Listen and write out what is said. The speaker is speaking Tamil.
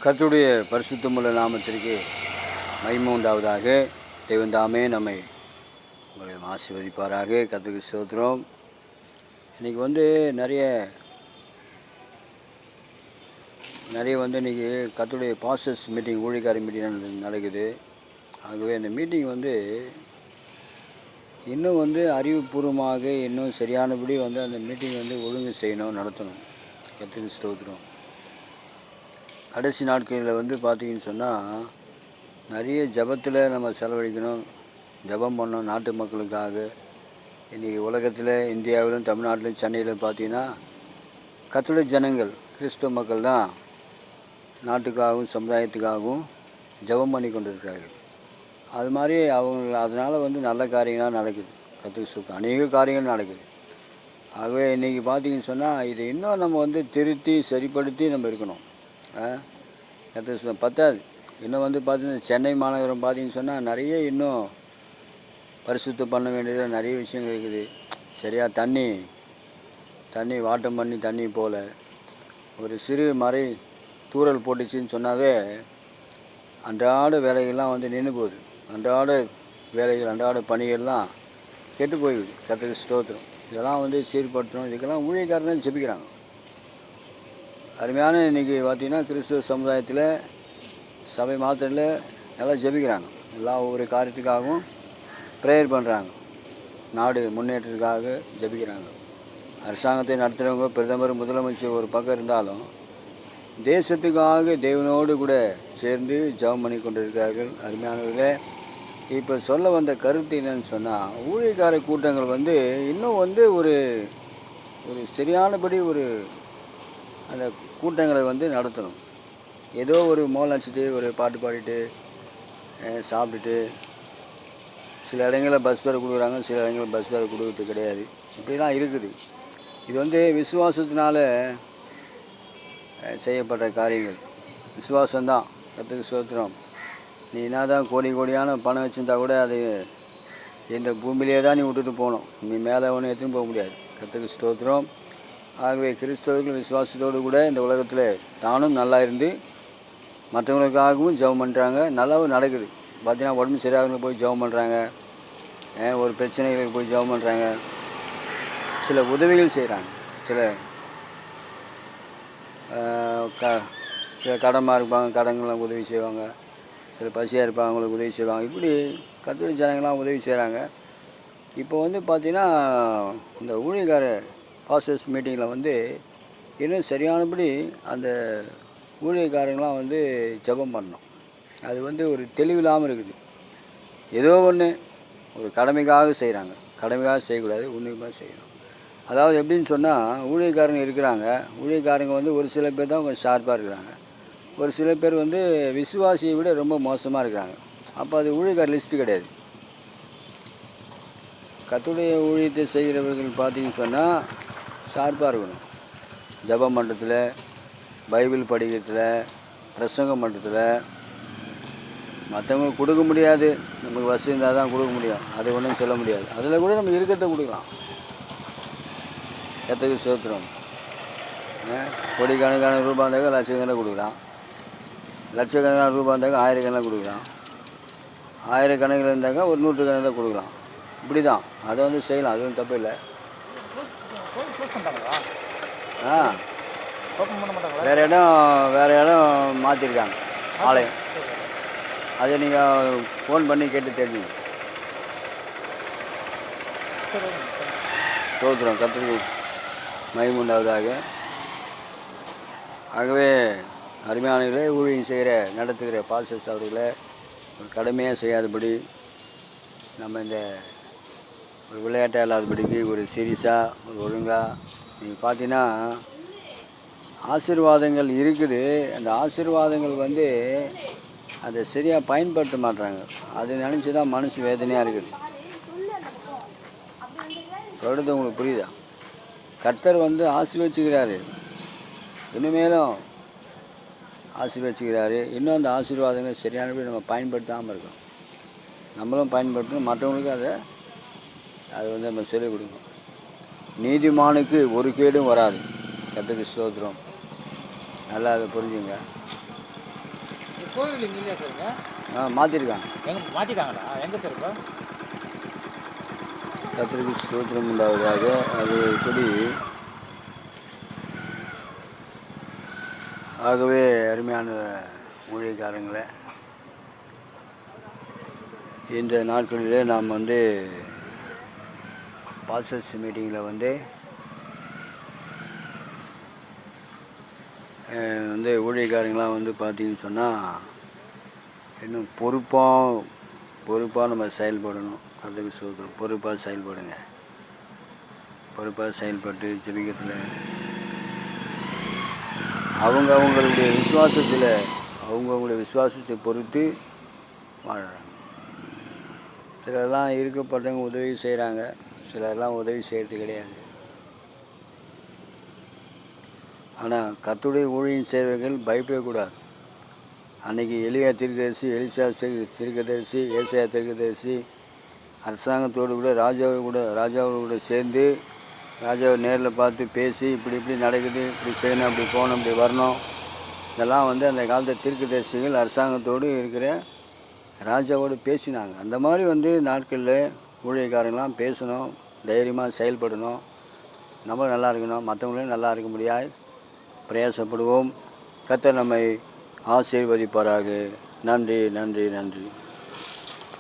கர்த்தருடைய பரிசுத்தமுள்ள நாமத்திற்கு மகிமை உண்டாவதாக. தெய்வம் தாமே நம்மை உங்களை ஆசீர்வதிப்பாராக. கர்த்தருக்கு ஸ்தோத்திரம். இன்றைக்கி நிறைய இன்றைக்கி கர்த்தருடைய பாஸ்டர்ஸ் மீட்டிங், ஊழியக்கார மீட்டிங் நடக்குது. ஆகவே அந்த மீட்டிங் இன்னும் அறிவுபூர்வமாக இன்னும் சரியானபடி அந்த மீட்டிங் ஒழுங்கு செய்யணும், நடத்தணும். கர்த்தருக்கு ஸ்தோத்திரம். கடைசி நாட்களில் பார்த்தீங்கன்னு சொன்னால் நிறைய ஜபத்தில் நம்ம செலவழிக்கணும், ஜபம் பண்ணணும் நாட்டு மக்களுக்காக. இன்றைக்கி உலகத்தில், இந்தியாவிலும், தமிழ்நாட்டிலும், சென்னையிலும் பார்த்தீங்கன்னா கர்த்தருடைய ஜனங்கள், கிறிஸ்தவ மக்கள் தான் நாட்டுக்காகவும் சமுதாயத்துக்காகவும் ஜபம் பண்ணி கொண்டு இருக்கார்கள். அது மாதிரி அதனால் நல்ல காரியங்களாக நடக்குது. கர்த்தருக்கு ஸ்தோத்திரம். அநேக காரியங்கள் நடக்குது. ஆகவே இன்றைக்கி பார்த்தீங்கன்னு சொன்னால் இதை இன்னும் நம்ம திருத்தி சரிப்படுத்தி நம்ம இருக்கணும். கர்த்தருக்கு பத்தாது. இன்னும் பார்த்தீங்கன்னா சென்னை மாநகரம் பார்த்தீங்கன்னு சொன்னால் நிறைய இன்னும் பரிசுத்தம் பண்ண வேண்டியது நிறைய விஷயங்கள் இருக்குது. சரியாக தண்ணி வாட்டம் பண்ணி தண்ணி போல் ஒரு சிறு மறை தூறல் போட்டுச்சின்னு சொன்னாவே அன்றாட வேலைகள்லாம் நின்று போகுது. அன்றாட வேலைகள், அன்றாட பணிகள்லாம் கெட்டு போயிடுது. கர்த்தருக்கு ஸ்தோத்திரம். இதெல்லாம் சீர்படுத்தணும். இதுக்கெல்லாம் ஊழியக்காரன் ஜெபிக்கிறாங்க. அருமையான இன்றைக்கி பார்த்திங்கன்னா கிறிஸ்துவ சமுதாயத்தில் சபை மாத்திரையில் நல்லா ஜெபிக்கிறாங்க. எல்லாம் ஒவ்வொரு காரியத்துக்காகவும் ப்ரேயர் பண்ணுறாங்க. நாடு முன்னேற்றத்துக்காக ஜெபிக்கிறாங்க. அரசாங்கத்தை நடத்துகிறவங்க, பிரதமர், முதலமைச்சர் ஒரு பக்கம் இருந்தாலும் தேசத்துக்காக தேவனோடு கூட சேர்ந்து ஜெபம் பண்ணி கொண்டு இருக்கிறார்கள். அருமையானவர்களே, இப்போ சொல்ல வந்த கருத்து என்னன்னு சொன்னால், ஊழியக்கார கூட்டங்கள் இன்னும் ஒரு சரியானபடி அந்த கூட்டங்களை நடத்தணும். ஏதோ ஒரு மோல் அடிச்சுட்டு ஒரு பாட்டு பாடிட்டு சாப்பிட்டுட்டு சில இடங்களில் பஸ் பேர் கொடுக்குறாங்க, சில இடங்களில் பஸ் பேர் கொடுக்கறது கிடையாது. இப்படிலாம் இருக்குது. இது விசுவாசத்தினால செய்யப்பட்ட காரியங்கள். விசுவாசம்தான். கர்த்தருக்கு ஸ்தோத்திரம். நீ என்ன தான் கோடியான பணம் வச்சுருந்தா கூட அது இந்த பூமியிலே தான் நீ விட்டுட்டு போகணும். நீ மேலே ஒன்றும் எடுத்துன்னு போக முடியாது. கர்த்தருக்கு ஸ்தோத்திரம். ஆகவே கிறிஸ்தவர்கள் விசுவாசத்தோடு கூட இந்த உலகத்தில் தானும் நல்லா இருந்து மற்றவங்களுக்காகவும் ஜெபம் பண்ணுறாங்க. நல்லாவும் நடக்குது. பார்த்தீங்கன்னா உடம்பு சரியாகவங்க போய் ஜெபம் பண்ணுறாங்க, ஒரு பிரச்சனைகளுக்கு போய் ஜெபம் பண்ணுறாங்க, சில உதவிகள் செய்கிறாங்க. சில கடமாக இருப்பாங்க, கடன்கள்லாம் உதவி செய்வாங்க. சில பசியாக இருப்பாங்க, அவங்களுக்கு உதவி செய்வாங்க. இப்படி கர்த்தருடைய ஜனங்கள்லாம் உதவி செய்கிறாங்க. இப்போ பார்த்தீங்கன்னா இந்த ஊழியக்கார பாஸ்டர்ஸ் மீட்டிங்கில் இன்னும் சரியானபடி அந்த ஊழியக்காரங்களாம் ஜெபம் பண்ணணும். அது ஒரு தெளிவில்லாமல் இருக்குது. ஏதோ ஒரு கடமைக்காக செய்கிறாங்க. கடமைக்காக செய்யக்கூடாது, உண்மையாக செய்யணும். அதாவது எப்படின்னு சொன்னால், ஊழியக்காரங்க இருக்கிறாங்க. ஊழியக்காரங்க ஒரு சில பேர் தான் கொஞ்சம் ஷார்ப்பாக இருக்கிறாங்க. ஒரு சில பேர் விசுவாசியை விட ரொம்ப மோசமாக இருக்கிறாங்க. அப்போ அது ஊழியக்கார லிஸ்ட்டு கிடையாது. கர்த்தருடைய ஊழியத்தை செய்கிறவர்கள் பார்த்தீங்கன்னு சொன்னால் ஷார்ப்பாக இருக்கணும். ஜெபம் பண்ணுறதுல, பைபிள் படிக்கிறதுல, பிரசங்கம் பண்ணுறதுல. மற்றவங்களுக்கு கொடுக்க முடியாது, நமக்கு வசதி இருந்தால் தான் கொடுக்க முடியும். அது ஒன்றும் சொல்ல முடியாது. அதில் கூட நம்ம இருக்கிறத கொடுக்கலாம். கர்த்தருக்கு ஸ்தோத்திரம். கோடிக்கணக்கான ரூபா இருந்தாக்க லட்சக்கணக்கில் கொடுக்கலாம். லட்சக்கணக்கான ரூபா இருந்தாக்க ஆயிரக்கணக்கில் கொடுக்கலாம். ஆயிரக்கணக்கில் இருந்தாக்கா ஒரு நூற்றுக்கணக்கில் கொடுக்கலாம். இப்படி தான் அதை செய்யலாம். அது ஒன்றும் தப்பு இல்லை. வேறு இடம் மாற்றிருக்காங்க ஆலயம். அதை நீங்கள் ஃபோன் பண்ணி கேட்டு தெரிஞ்சுங்க. ஸ்தோத்திரம். கர்த்தருக்கு மகிமை உண்டாவதாக. ஆகவே அருமையானவர்களே, ஊழியம் நடத்துகிற பாஸ்டர்ஸ் அவர்களை ஒரு கடமையாக செய்யாதபடி, நம்ம இந்த ஒரு விளையாட்டாக இல்லாதபடிக்கு ஒரு சீரியஸாக ஒரு ஒழுங்காக நீங்கள் பார்த்தீங்கன்னா ஆசீர்வாதங்கள் இருக்குது. அந்த ஆசீர்வாதங்கள் அதை சரியாக பயன்படுத்த மாட்டாங்க. அது நினச்சி தான் மனசு வேதனையாக இருக்குது. சொல்கிறது உங்களுக்கு புரியுதா? கர்த்தர் ஆசீர்வதிச்சுக்கிறாரு, இனிமேலும் ஆசீர்வதிச்சுக்கிறாரு. இன்னும் அந்த ஆசீர்வாதங்களை சரியானபடி நம்ம பயன்படுத்தாமல் இருக்கோம். நம்மளும் பயன்படுத்தணும், மற்றவங்களுக்கு அது நம்ம சொல்லிக் கொடுக்கணும். நீதிமானுக்கு ஒரு கேடும் வராது. கர்த்தருக்கு ஸ்தோத்திரம். நல்லா அதை புரிஞ்சுங்க. கோவில் இங்கே இல்லையா சார் இங்கே? மாற்றிருக்காங்க. எங்கே மாற்றிட்டாங்களா? எங்கே சார் இப்போ? கர்த்தருக்கு ஸ்தோத்திரம் உண்டாவதாக. அது இப்படி ஆகவே அருமையான ஊழியக்காரங்களை இந்த நாட்களிலே நாம் வந்து பாஸ்டர்ஸ் மீட்டிங்கில் வந்து ஊழியக்காரங்களாம் வந்து பார்த்திங்கன்னு சொன்னால் இன்னும் பொறுப்பாக நம்ம செயல்படணும். அதுக்கு சொல்கிறோம், பொறுப்பாக செயல்படுங்க. பொறுப்பாக செயல்பட்டு ஜெபிக்கிறதுல அவங்களுடைய விசுவாசத்தை பொறுத்து வாழறாங்க. சிலர்லாம் இருக்கப்பட்டவங்க உதவி செய்கிறாங்க, சிலர்லாம் உதவி செய்கிறது கிடையாது. ஆனால் கர்த்தருடைய ஊழியம் செய்கிறவர்கள் பயப்படக்கூடாது. அன்றைக்கி எலியா தீர்க்கதரிசி, எலிசா தீர்க்கதரிசி, ஏசாயா தீர்க்கதரிசி அரசாங்கத்தோடு கூட ராஜாவோடு கூட சேர்ந்து ராஜாவை நேரில் பார்த்து பேசி இப்படி நடக்குது, இப்படி செய்யணும், அப்படி போகணும், இப்படி வரணும், இதெல்லாம் வந்து அந்த காலத்து தீர்க்கதரிசிகள் அரசாங்கத்தோடு இருக்கிற ராஜாவோடு பேசினாங்க. அந்த மாதிரி வந்து நாட்களில் ஊழியக்காரங்களாம் பேசணும், தைரியமாக செயல்படணும், நம்மளும் நல்லா இருக்கணும், மற்றவங்களையும் நல்லா இருக்க முடியாது பிரயாசப்படுவோம். கர்த்தர் நம்மை ஆசீர்வதிப்பாராக. நன்றி.